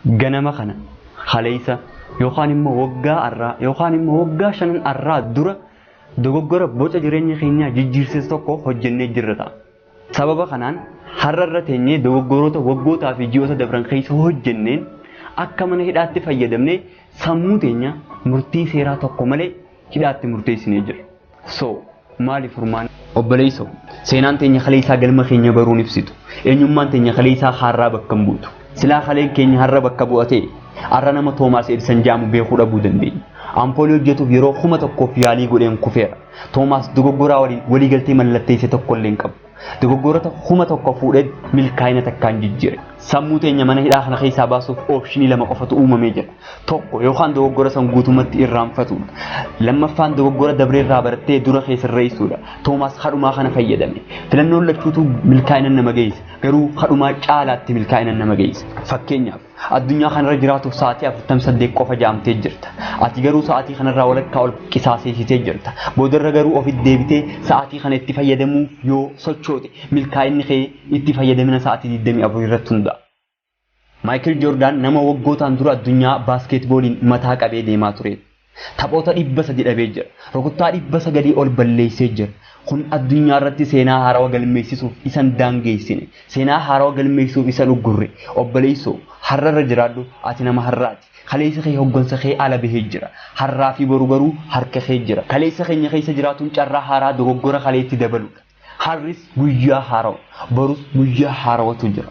ganama kana khaleessa yookaan immoo waggaa arraa yookaan immoo waggaa shanan arraa dura dogoggora boca jireenya keenyaa jijjiirsiis tokko hojjennee jirra. Sababa kanaan har'arra teenyee dogoggoroota waggootaa fi ji'oota dabran keessa hojjenneen akka mana hidhaatti fayyadamnee sammuu teenya murtii seeraa tokko malee hidhaatti murteessinee jirra. So maaliif furmaan obboleessoo seenaan teenya khaleessaa galma keenya baruun ibsitu eenyummaan teenya khaleessaa har'aa bakka hin buutu. Silaa khaleen keenya har'a bakka bu'atee har'a nama Toomaas Edison jaamu beekuu dhabuu dandeenya. Ampoolii hojjetuuf yeroo kuma tokkoof yaalii godheen kufeera. Toomaas dogoggoraa walii galtee mallatteesse tokko illee hin qabu. Dogoggorota kuma tokko fuudhee milkaa'ina takkaan jijjiire. Sammuu teenya mana hidhaa kana keessaa baasuuf oopshinii lama qofatu uumamee jira. Tokko yookaan dogoggora san guutumatti irraanfatuudha. Lammaffaan dogoggora dabree irraa barattee dura keessa irreessuudha. Toomaas hadhumaa kana fayyadame. Filannoon lachuutu milkaa'ina nama geessa. Garuu hadhumaa caalaatti milkaa'ina nama geessa. Fakkeenyaaf addunyaa kanarra jiraatuuf sa'aatii 48 qofa jaamtee jirta. Ati garuu sa'aatii kanarraa walakkaa ol qisaaseessitee jirta. Boodarra garuu ofitti deebitee sa'aatii kana itti fayyadamuuf yoo sochoote milkaa'inni kee itti fayyadamina sa'aatii 24 irratti hundaa'a. Michael Jordan nama waggootaan dura addunyaa baaskeetbooliin mataa qabee deemaa ture. Taphoota 300 dhabee jira. Rukuttaa 900 ol balleessee jira. Kun addunyaa irratti seenaa haarawaa galmeessisuuf isan daangeessine. Seenaa haarawaa galmeessisuuf isa dhuggurre. Obboleessoo har'arra jiraadhu ati nama har'aati. Kaleessa kee hoggansa kee ala bahee jira. Har'aa fi boru garuu harka kee jira. Kaleessa keenya keessa jiraatuun carraa haaraa dogoggora kaleetti dabaludha. Har'is guyyaa haarawaa, borus guyyaa haarawatu jira.